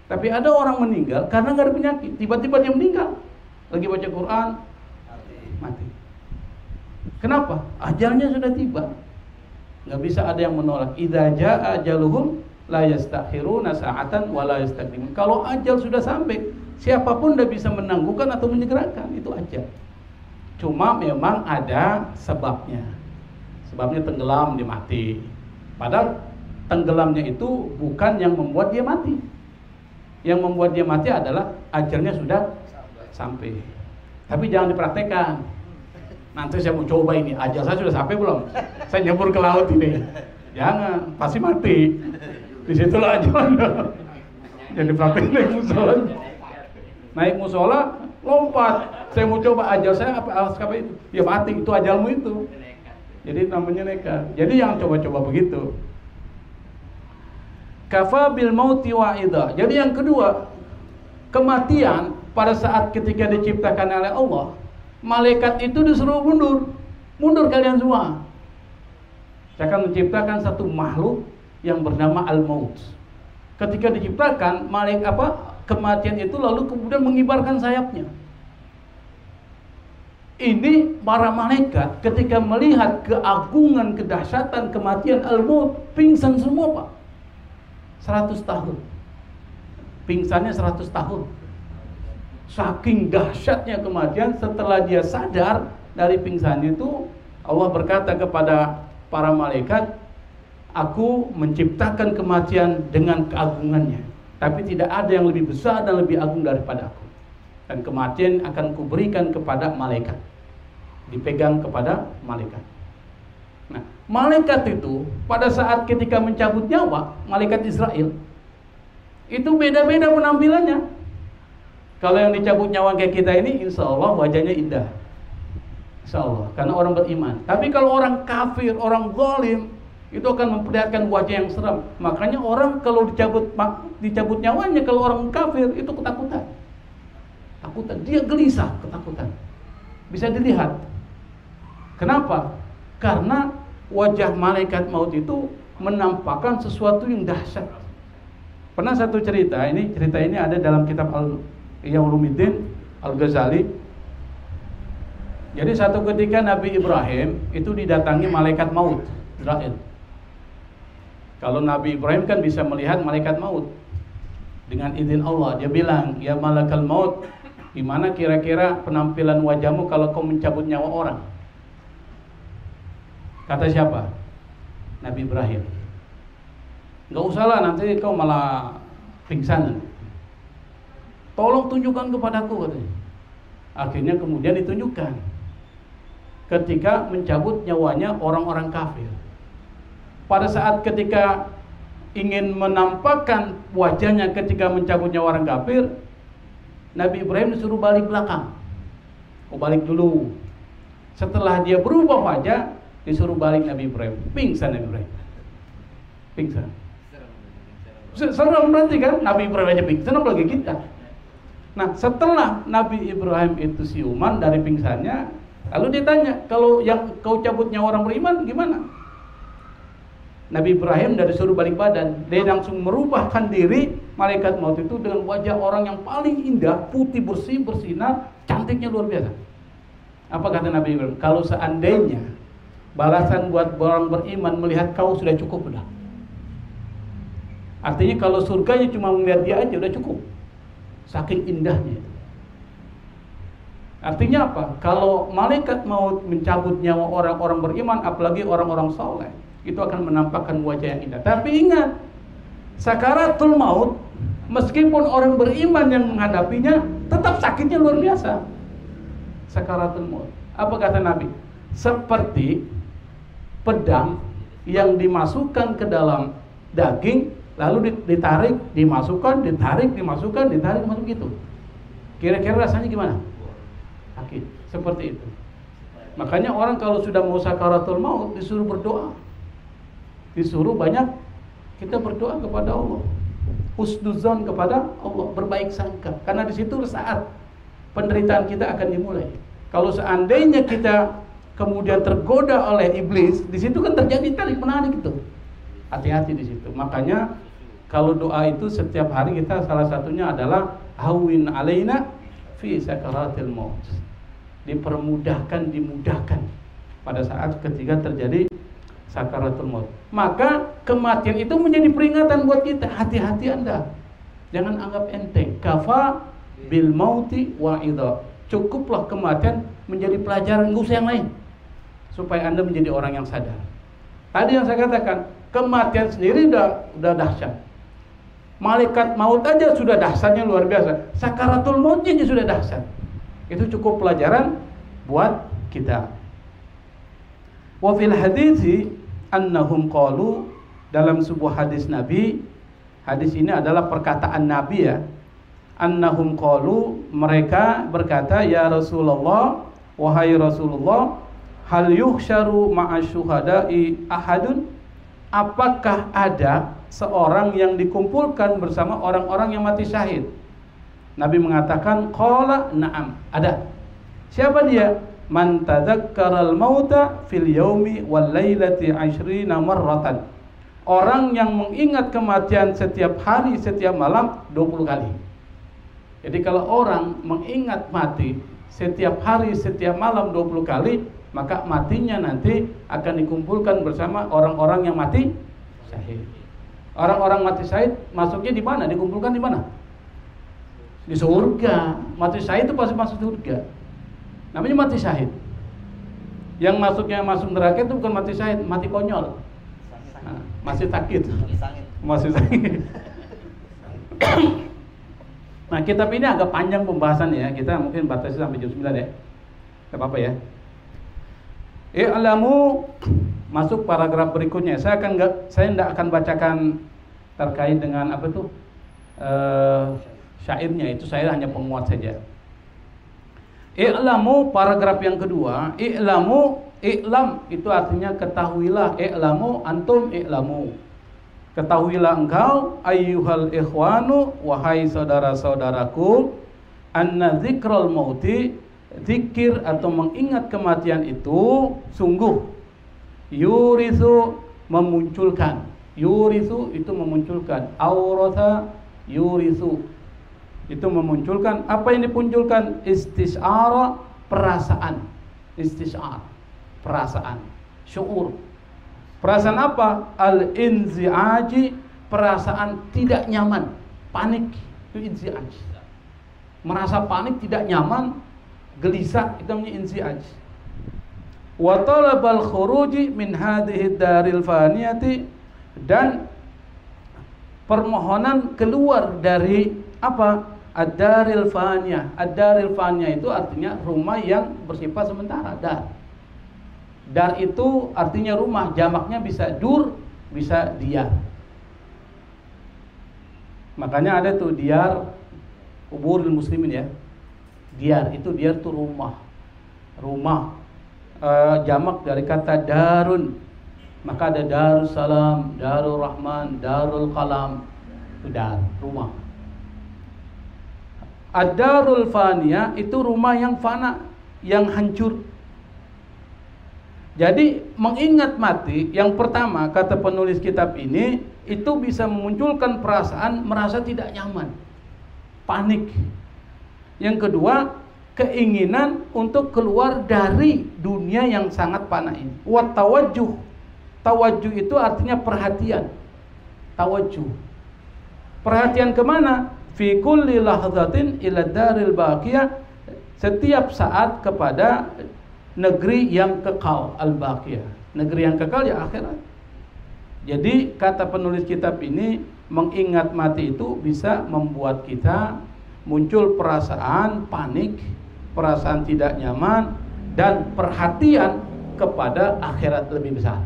Tapi ada orang meninggal karena nggak ada penyakit. Tiba-tiba dia meninggal, lagi baca Quran, mati. Kenapa? Ajalnya sudah tiba. Nggak bisa ada yang menolak. Idza jaa ajaluhum la yastakhiruna sa'atan wa la yastaqdimun. Kalau ajal sudah sampai, siapapun tidak bisa menangguhkan atau menyegerakan. Itu ajal. Cuma memang ada sebabnya. Sebabnya tenggelam, dia mati. Padahal tenggelamnya itu bukan yang membuat dia mati. Yang membuat dia mati adalah ajalnya sudah sampai. Tapi jangan dipraktekkan. Nanti saya mau coba ini, ajal saya sudah sampai belum? Saya nyebur ke laut ini. Jangan, pasti mati. Disitulah ajalnya. Jadi praktek naik musola. Naik musola, lompat. Saya mau coba ajal saya apa itu? Ya mati, itu ajalmu itu. Jadi namanya nekat. Jadi yang coba-coba begitu. Kafa bil mauti wa'idha. Jadi yang kedua, kematian pada saat ketika diciptakan oleh Allah, malaikat itu disuruh mundur. Mundur kalian semua. Saya akan menciptakan satu makhluk yang bernama al-maut. Ketika diciptakan, kematian itu lalu kemudian mengibarkan sayapnya. Ini para malaikat ketika melihat keagungan, kedahsyatan kematian al-maut, pingsan semua, Pak. 100 tahun. Pingsannya 100 tahun. Saking dahsyatnya kematian, setelah dia sadar dari pingsannya itu, Allah berkata kepada para malaikat, aku menciptakan kematian dengan keagungannya, tapi tidak ada yang lebih besar dan lebih agung daripada aku. Dan kematian akan kuberikan kepada malaikat, dipegang kepada malaikat. Nah, malaikat itu pada saat ketika mencabut nyawa, malaikat Israel itu beda-beda penampilannya. Kalau yang dicabut nyawa kayak kita ini, insya Allah wajahnya indah, insya Allah, karena orang beriman. Tapi kalau orang kafir, orang zalim, itu akan memperlihatkan wajah yang seram. Makanya orang kalau dicabut nyawanya, kalau orang kafir itu ketakutan. Dia gelisah, ketakutan. Bisa dilihat. Kenapa? Karena wajah malaikat maut itu menampakkan sesuatu yang dahsyat. Pernah satu cerita ini ada dalam kitab Ihya Ulumuddin Al-Ghazali. Jadi satu ketika Nabi Ibrahim itu didatangi malaikat maut, Israel. Kalau Nabi Ibrahim kan bisa melihat malaikat maut dengan izin Allah. Dia bilang, ya malakal maut, gimana kira-kira penampilan wajahmu kalau kau mencabut nyawa orang? Kata siapa? Nabi Ibrahim. Gak usahlah, nanti kau malah pingsan. Tolong tunjukkan kepadaku, katanya. Akhirnya kemudian ditunjukkan ketika mencabut nyawanya orang-orang kafir. Pada saat ketika ingin menampakkan wajahnya ketika mencabut nyawa orang kafir, Nabi Ibrahim disuruh balik belakang. Balik dulu. Setelah dia berubah wajah, disuruh balik Nabi Ibrahim. Pingsan Nabi Ibrahim. Pingsan. Serem berarti kan? Nabi Ibrahim aja pingsan, apalagi kita. Nah, setelah Nabi Ibrahim itu siuman dari pingsannya, lalu ditanya, kalau yang kau cabut nyawa orang beriman gimana? Nabi Ibrahim dari suruh balik badan, dia langsung merubahkan diri malaikat maut itu dengan wajah orang yang paling indah, putih bersih, bersinar, cantiknya luar biasa. Apa kata Nabi Ibrahim? Kalau seandainya balasan buat orang beriman melihat kau sudah cukup udah. Artinya kalau surganya cuma melihat dia aja udah cukup. Saking indahnya itu. Artinya apa? Kalau malaikat maut mencabut nyawa orang-orang beriman, apalagi orang-orang soleh, itu akan menampakkan wajah yang indah. Tapi ingat, sakaratul maut, meskipun orang beriman yang menghadapinya, tetap sakitnya luar biasa. Sakaratul maut. Apa kata Nabi? Seperti pedang yang dimasukkan ke dalam daging, lalu ditarik, dimasukkan, dimasuk gitu. Kira-kira rasanya gimana? Sakit. Seperti itu. Makanya orang kalau sudah mau sakaratul maut disuruh berdoa. Disuruh banyak kita berdoa kepada Allah. Husnuzon kepada Allah, berbaik sangka. Karena di situ saat penderitaan kita akan dimulai. Kalau seandainya kita kemudian tergoda oleh iblis, di situ kan terjadi tarik menarik itu. Hati-hati di situ. Makanya kalau doa itu setiap hari kita salah satunya adalah hawin alaina fi sakaratil maut. Dipermudahkan, dimudahkan pada saat ketika terjadi sakaratul maut. Maka kematian itu menjadi peringatan buat kita. Hati-hati Anda. Jangan anggap enteng. Kafa bil mauti wa'idha. Cukuplah kematian menjadi pelajaran, enggak usah yang lain. Supaya Anda menjadi orang yang sadar. Tadi yang saya katakan, kematian sendiri udah dahsyat. Malaikat maut aja sudah dahsyatnya luar biasa. Sakaratul mautnya aja sudah dahsyat. Itu cukup pelajaran buat kita. Wa fil hadithi annahum qalu, dalam sebuah hadis Nabi, hadis ini adalah perkataan Nabi ya. Annahum qalu, mereka berkata, ya Rasulullah, wahai Rasulullah, hal yuhsyaru ma'asyuhada'i ahadun, apakah ada seorang yang dikumpulkan bersama orang-orang yang mati syahid? Nabi mengatakan, qala na'am, ada. Siapa dia? Man tadzakkaral mauta fil yaumi wal lailati 20 marratan. Orang yang mengingat kematian setiap hari, setiap malam 20 kali. Jadi kalau orang mengingat mati setiap hari, setiap malam 20 kali, maka matinya nanti akan dikumpulkan bersama orang-orang yang mati syahid. Orang-orang mati syahid masuknya di mana? Dikumpulkan di mana? Di surga. Mati syahid itu pasti masuk surga. Namanya mati syahid. Yang masuknya masuk neraka itu bukan mati syahid, mati konyol. Nah, masih sakit. Masih sakit. Nah, kitab ini agak panjang pembahasannya ya. Kita mungkin batasi sampai jam 9 ya. Enggak apa-apa ya. I'lamu, masuk paragraf berikutnya. Saya enggak akan bacakan terkait dengan apa tuh? Syairnya, itu saya hanya penguat saja. I'lamu, paragraf yang kedua, i'lamu, i'lam itu artinya ketahuilah, i'lamu antum i'lamu. Ketahuilah engkau ayyuhal ikhwanu, wahai saudara-saudaraku, anna dzikral mauti, zikir atau mengingat kematian itu sungguh yurisu, memunculkan. Yurisu itu memunculkan, aurata yurisu itu memunculkan. Apa yang dimunculkan? Istisyara, perasaan. Istisyar, perasaan, syuur. Perasaan apa? Al-inzi'aji, perasaan tidak nyaman, panik, itu inzi'aj. Merasa panik, tidak nyaman, gelisah, itu namanya inzi'aj. Wa talabal khuruji min hadhihi daril faniyati, dan permohonan keluar dari apa? Ad-daril faniyah. Ad-daril faniyah itu artinya rumah yang bersifat sementara, dar. Dar itu artinya rumah, jamaknya bisa dur, bisa diyar. Makanya ada tuh diyar kuburul muslimin ya. Diyar itu rumah. Rumah jamak dari kata darun. Maka ada Darussalam, Darul Rahman, Darul Qalam. Itu dar, rumah. Ad-darul faniyah itu rumah yang fana, yang hancur. Jadi mengingat mati, yang pertama kata penulis kitab ini, itu bisa memunculkan perasaan merasa tidak nyaman, panik. Yang kedua, keinginan untuk keluar dari dunia yang sangat fana ini. Wa tawajjuh. Tawajjuh itu artinya perhatian. Tawajjuh. Perhatian kemana? Fi kulli lahzatin ila daril baqiyah. Setiap saat kepada negeri yang kekal, al-baqiyah. Negeri yang kekal ya akhirat. Jadi kata penulis kitab ini, mengingat mati itu bisa membuat kita muncul perasaan panik, perasaan tidak nyaman, dan perhatian kepada akhirat lebih besar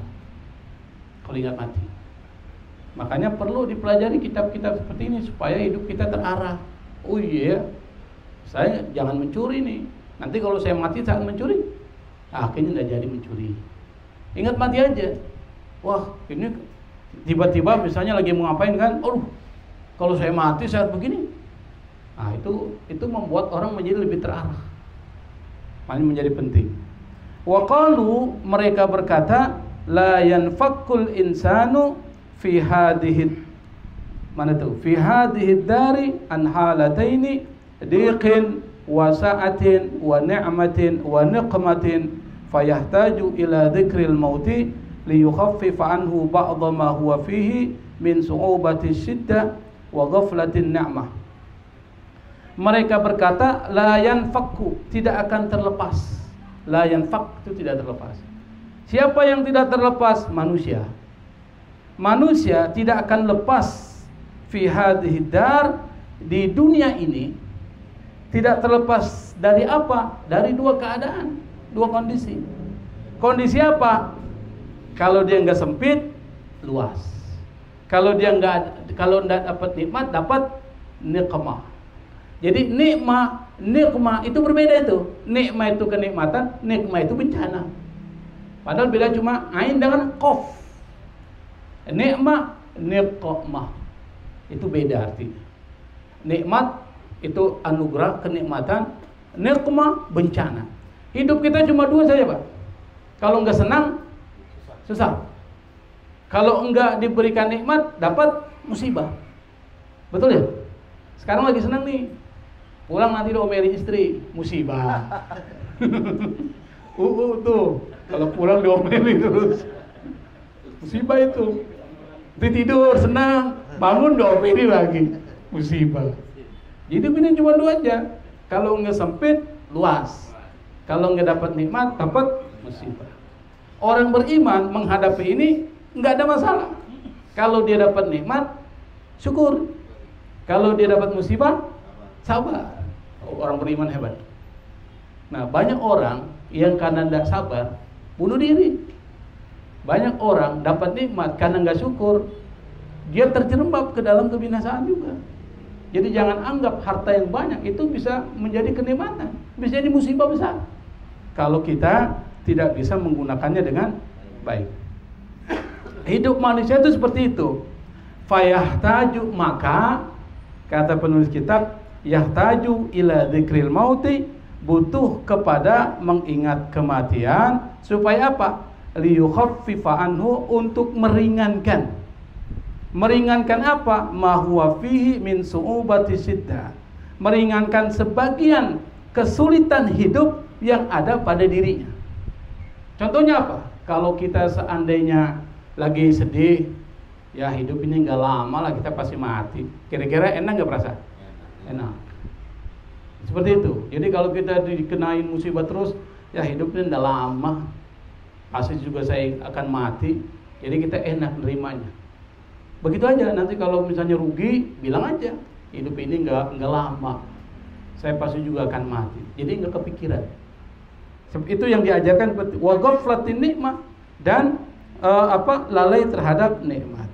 kalau ingat mati. Makanya perlu dipelajari kitab-kitab seperti ini supaya hidup kita terarah. Oh iya, saya jangan mencuri nih. Nanti kalau saya mati saya akan mencuri. Akhirnya tidak jadi mencuri. Ingat mati aja. Wah, ini tiba-tiba misalnya lagi mau ngapain kan? Oh, kalau saya mati saat begini. Nah, itu membuat orang menjadi lebih terarah. Ini menjadi penting. Wa qalu, mereka berkata, la yanfakul insanu fi hadhihi, mana tuh? Fi hadhihi dari an halataini diqin wa sa'atin wa ni'matin wa niqmatin fayahtaju ila dzikril mauti liyukhaffif anhu ba'd ma huwa fihi min su'ubati syiddah wa ghaflatin ni'mah. Mereka berkata la yanfakku, tidak akan terlepas. La yanfak itu tidak terlepas. Siapa yang tidak terlepas? Manusia. Manusia tidak akan lepas fi hadhihi dar, di dunia ini tidak terlepas dari apa? Dari dua keadaan, dua kondisi. Kondisi apa? Kalau dia nggak sempit, luas. Kalau dia nggak dapat nikmat, dapat nikmah. Jadi nikmah itu berbeda itu. Nikmah itu kenikmatan, nikmah itu bencana. Padahal beda cuma ain dengan qaf. Nikmah, nikmah. Itu beda artinya. Nikmat itu anugerah, kenikmatan. Nikmah, bencana. Hidup kita cuma dua saja, Pak. Kalau enggak senang, susah. Kalau enggak diberikan nikmat, dapat musibah. Betul ya? Sekarang lagi senang nih. Pulang nanti diomelin istri, musibah. Tuh. Kalau pulang diomelin terus. Musibah itu. Tidur senang, bangun diomelin lagi, musibah. Jadi ini cuma dua aja. Kalau nggak sempit, luas. Kalau nggak dapat nikmat, dapat musibah. Orang beriman menghadapi ini nggak ada masalah. Kalau dia dapat nikmat, syukur. Kalau dia dapat musibah, sabar. Orang beriman hebat. Nah, banyak orang yang karena tidak sabar bunuh diri. Banyak orang dapat nikmat karena nggak syukur, dia terjerembab ke dalam kebinasaan juga. Jadi jangan anggap harta yang banyak itu bisa menjadi kenikmatan, bisa jadi musibah besar kalau kita tidak bisa menggunakannya dengan baik. Hidup manusia itu seperti itu. Fayahtaju, maka kata penulis kitab, yahtaju ila dzikril mauti, butuh kepada mengingat kematian supaya apa? Liyukhaffifa anhu, untuk meringankan. Meringankan apa? Ma huwa fihi min su'ubati siddah. Meringankan sebagian kesulitan hidup yang ada pada dirinya. Contohnya apa? Kalau kita seandainya lagi sedih, ya hidup ini nggak lama lah, kita pasti mati. Kira-kira enak nggak perasaan? Enak. Seperti itu. Jadi kalau kita dikenain musibah terus, ya hidup ini nggak lama, pasti juga saya akan mati. Jadi kita enak nerimanya. Begitu aja. Nanti kalau misalnya rugi, bilang aja hidup ini nggak lama, saya pasti juga akan mati. Jadi nggak kepikiran. Itu yang diajarkan, wa ghaflatin nikmah, dan lalai terhadap nikmat.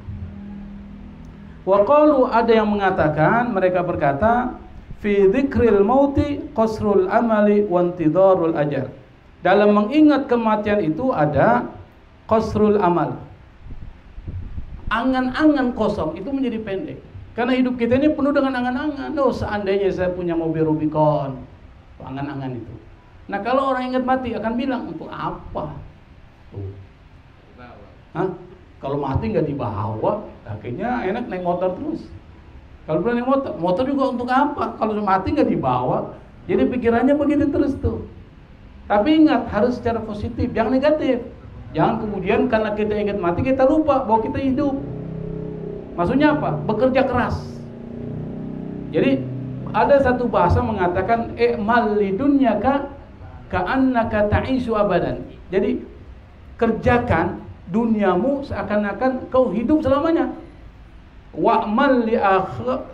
Wa qalu, ada yang mengatakan, mereka berkata, fi dzikril mauti qasrul amali wa intidharul ajal. Dalam mengingat kematian itu ada qasrul amal. Angan-angan kosong itu menjadi pendek. Karena hidup kita ini penuh dengan angan-angan. Seandainya saya punya mobil Rubicon, angan-angan itu. Nah, kalau orang ingat mati akan bilang, untuk apa? Kalau mati nggak dibawa, akhirnya enak naik motor terus. Kalau naik motor juga untuk apa? Kalau mati nggak dibawa. Jadi pikirannya begitu terus tuh. Tapi ingat, harus secara positif, jangan negatif. Jangan kemudian karena kita ingat mati, kita lupa bahwa kita hidup. Maksudnya apa? Bekerja keras. Jadi ada satu bahasa mengatakan, i'mal lidunyaka ka'annaka ta'ishu abadan. Jadi kerjakan duniamu seakan-akan kau hidup selamanya. Wa'mal li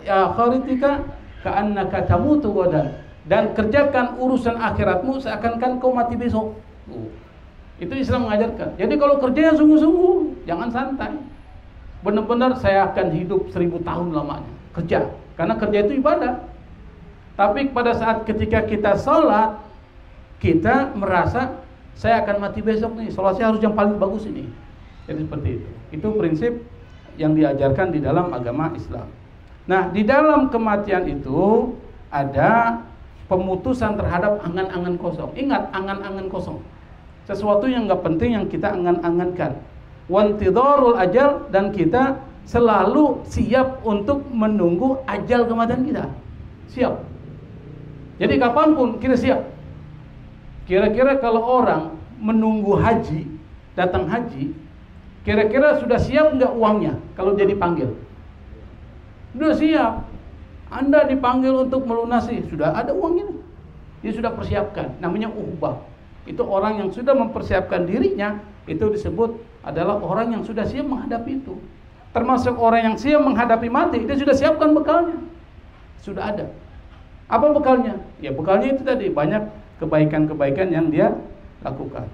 akhiratika ka'annaka tamutu ghadan. Dan kerjakan urusan akhiratmu seakan-akan kau mati besok. Itu Islam mengajarkan. Jadi kalau kerjanya sungguh-sungguh, jangan santai. Benar-benar saya akan hidup 1000 tahun lamanya. Kerja. Karena kerja itu ibadah. Tapi pada saat ketika kita sholat, kita merasa saya akan mati besok nih. Sholatnya harus yang paling bagus ini. Jadi seperti itu. Itu prinsip yang diajarkan di dalam agama Islam. Nah, di dalam kematian itu ada pemutusan terhadap angan-angan kosong. Ingat, angan-angan kosong. Sesuatu yang nggak penting yang kita angan-angankan. Wantidharul ajal, dan kita selalu siap untuk menunggu ajal kematian kita. Siap. Jadi kapanpun kita siap. Kira-kira kalau orang menunggu haji, datang haji, kira-kira sudah siap nggak uangnya kalau dia dipanggil? Sudah siap. Anda dipanggil untuk melunasi, sudah ada uangnya. Dia sudah persiapkan, namanya uhbah. Itu orang yang sudah mempersiapkan dirinya, itu disebut adalah orang yang sudah siap menghadapi itu. Termasuk orang yang siap menghadapi mati, dia sudah siapkan bekalnya. Sudah ada. Apa bekalnya? Ya bekalnya itu tadi, banyak kebaikan-kebaikan yang dia lakukan.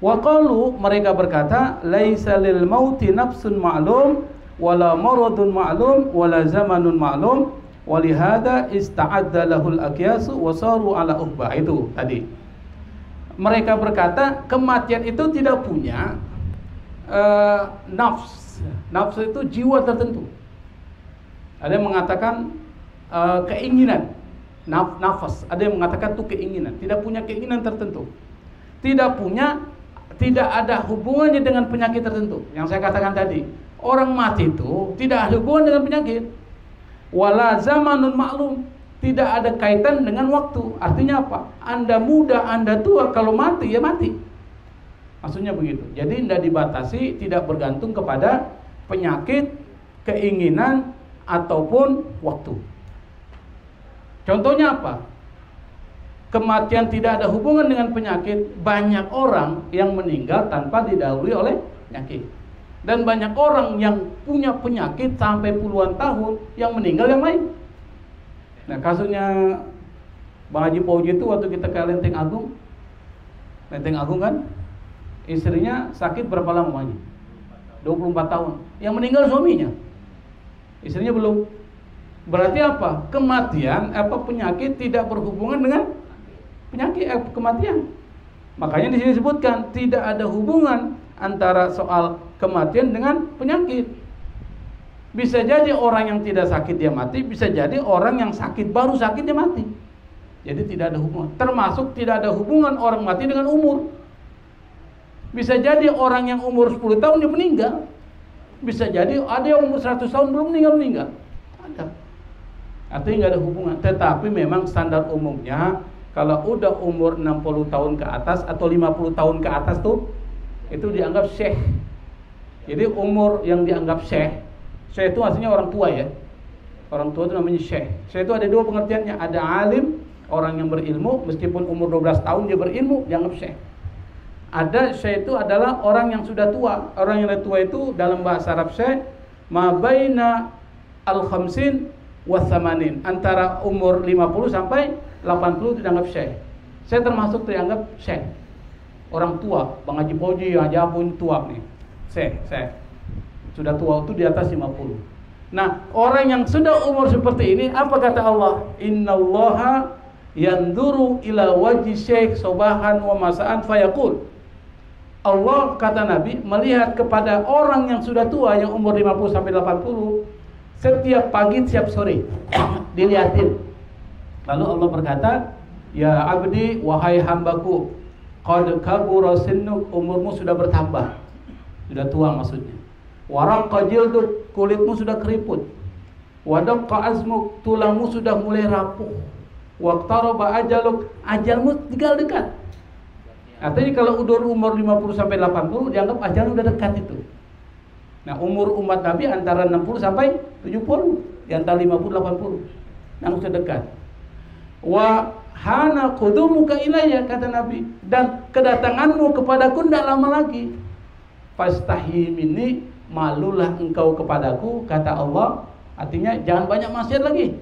Wa qalu, mereka berkata, laisa lil mauti nafsun ma'lum wala maradun ma'lum wala zamanun ma'lum walihada ista'adda lahul aqyasu wa saru ala uhbah. Itu tadi. Mereka berkata kematian itu tidak punya nafs. Nafs itu jiwa tertentu. Ada yang mengatakan keinginan, nafas. Ada yang mengatakan itu keinginan. Tidak punya keinginan tertentu. Tidak ada hubungannya dengan penyakit tertentu. Yang saya katakan tadi, orang mati itu tidak ada hubungan dengan penyakit. Wala zamanun ma'lum, tidak ada kaitan dengan waktu. Artinya apa? Anda muda, Anda tua, kalau mati ya mati. Maksudnya begitu. Jadi tidak dibatasi, tidak bergantung kepada penyakit, keinginan ataupun waktu. Contohnya apa? Kematian tidak ada hubungan dengan penyakit. Banyak orang yang meninggal tanpa didahului oleh penyakit. Dan banyak orang yang punya penyakit sampai puluhan tahun yang meninggal yang lain. Nah, kasusnya Bang Haji Pauji itu waktu kita ke Lenteng Agung kan, istrinya sakit berapa lama Bang Haji? 24 tahun. Yang meninggal suaminya, istrinya belum. Berarti apa? Kematian, penyakit tidak berhubungan dengan kematian. Makanya di sini disebutkan tidak ada hubungan antara soal kematian dengan penyakit. Bisa jadi orang yang tidak sakit dia mati, bisa jadi orang yang sakit baru sakit dia mati. Jadi tidak ada hubungan. Termasuk tidak ada hubungan orang mati dengan umur. Bisa jadi orang yang umur 10 tahun dia meninggal. Bisa jadi ada yang umur 100 tahun belum meninggal. Ada. Artinya nggak ada hubungan. Tetapi memang standar umumnya kalau udah umur 60 tahun ke atas atau 50 tahun ke atas tuh itu dianggap syekh. Jadi umur yang dianggap syekh itu artinya orang tua ya. Orang tua itu namanya syekh. Syekh itu ada dua pengertiannya. Ada alim, orang yang berilmu, meskipun umur 12 tahun dia berilmu, dianggap syekh. Ada syekh itu adalah orang yang sudah tua. Orang yang sudah tua itu dalam bahasa Arab syekh ma baina al-khamsin wa thamanin, antara umur 50 sampai 80 itu dianggap syekh. Saya termasuk dianggap syekh. Orang tua, Bang Haji Pauji, Haji Abun tua nih. Syekh. Sudah tua itu di atas 50. Nah, orang yang sudah umur seperti ini, apa kata Allah? Innallaha yanzuru ila wajhi syekh sobahan wa masa'an fayaqul. Allah, kata Nabi, melihat kepada orang yang sudah tua, yang umur 50 sampai 80, setiap pagi, setiap sore dilihatin. Lalu Allah berkata, ya abdi, wahai hambaku, qad kabura sinnuk, umurmu sudah bertambah, sudah tua maksudnya. Waraqqa jilduk, kulitmu sudah keriput. Wadaqqa azmuk, tulangmu sudah mulai rapuh. Waqtaraba ajaluk, ajalmu tinggal dekat. Artinya kalau udah umur 50 sampai 80 dianggap ajalnya udah dekat itu. Nah, umur umat Nabi antara 60 sampai 70, di antara 50 80. Nah, sudah dekat. Wa hana qudumuka ilayya, kata Nabi, dan kedatanganmu kepadaku tidak lama lagi. Fastahi minni, malulah engkau kepadaku, kata Allah. Artinya jangan banyak maksiat lagi.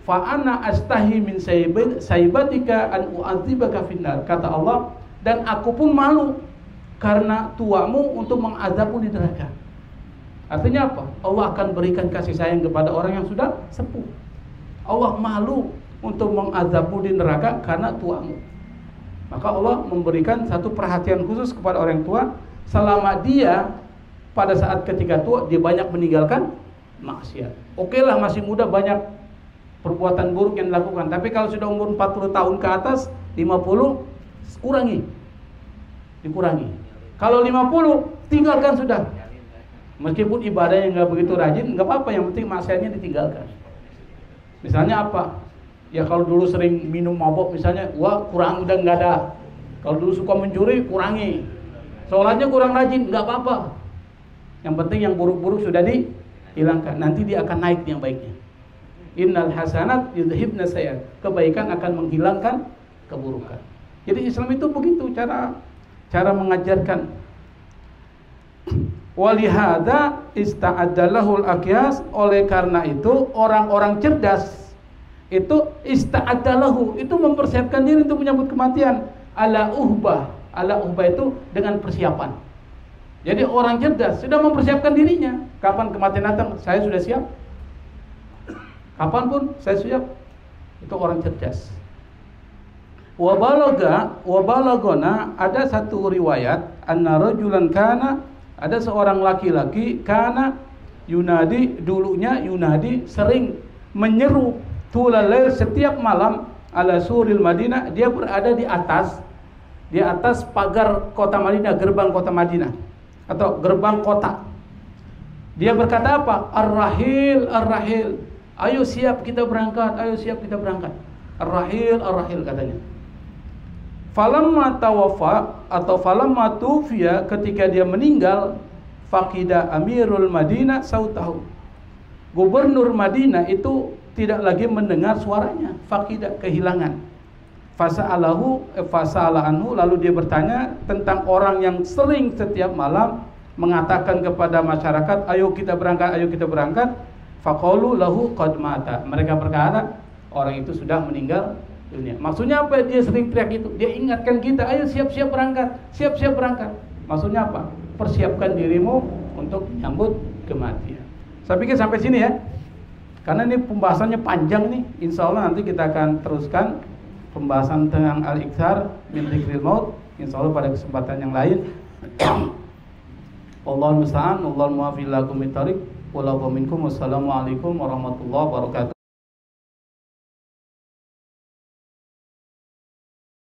Fa ana astahi min saibatika an u'adzibaka finnar, kata Allah, dan aku pun malu karena tuamu untuk mengazabmu di neraka. Artinya apa? Allah akan berikan kasih sayang kepada orang yang sudah sepuh. Allah malu untuk mengazabmu di neraka karena tuamu. Maka Allah memberikan satu perhatian khusus kepada orang tua selama dia pada saat ketika tua dia banyak meninggalkan maksiat. Oke lah, masih muda banyak perbuatan buruk yang dilakukan, tapi kalau sudah umur 40 tahun ke atas, 50 dikurangi. Kalau 50 tinggalkan sudah. Meskipun ibadahnya nggak begitu rajin, nggak apa-apa, yang penting maksiatnya ditinggalkan. Misalnya apa? Ya kalau dulu sering minum mabok misalnya, wah kurang, udah nggak ada. Kalau dulu suka mencuri, kurangi. Sholatnya kurang rajin, nggak apa-apa. Yang penting yang buruk-buruk sudah dihilangkan. Nanti dia akan naik yang baiknya. Innal hasanat yudhibna sayyi'at. Kebaikan akan menghilangkan keburukan. Jadi Islam itu begitu cara mengajarkan. Walihada ista'addalahul aqyas, oleh karena itu orang-orang cerdas Itu ista'adalahu, itu mempersiapkan diri untuk menyambut kematian. Ala uhbah itu dengan persiapan. Jadi orang cerdas sudah mempersiapkan dirinya. Kapan kematian datang, saya sudah siap. Kapanpun saya siap. Itu orang cerdas. Wabalagona, ada satu riwayat, anna rajulan kana, ada seorang laki-laki kana yunadi, dulunya yunadi sering menyeru tulalail, setiap malam ala suril Madinah, dia berada di atas pagar kota Madinah, gerbang kota Madinah atau gerbang kota. Dia berkata apa? Ar-rahil, ar-rahil. Ayo siap kita berangkat, ayo siap kita berangkat. Ar-rahil, ar-rahil katanya. Falamma tawafa atau falamma tufiya, ketika dia meninggal, faqida amirul Madinah sautahu. Gubernur Madinah itu tidak lagi mendengar suaranya, faqida, kehilangan. Fasa'ala anhu, lalu dia bertanya tentang orang yang sering setiap malam mengatakan kepada masyarakat, ayo kita berangkat, ayo kita berangkat. Faqalu lahu qad mata. Mereka berkata, orang itu sudah meninggal dunia. Maksudnya apa dia sering teriak itu? Dia ingatkan kita, ayo siap-siap berangkat, siap-siap berangkat. Maksudnya apa? Persiapkan dirimu untuk menyambut kematian. Saya pikir sampai sini ya. Karena ini pembahasannya panjang nih. Insya Allah nanti kita akan teruskan pembahasan tentang al-iktsar min dzikril maut, insya Allah pada kesempatan yang lain. Wallahul musta'an, wallahul muwaffiq ila aqwamit thoriq. Wassalamualaikum warahmatullahi wabarakatuh.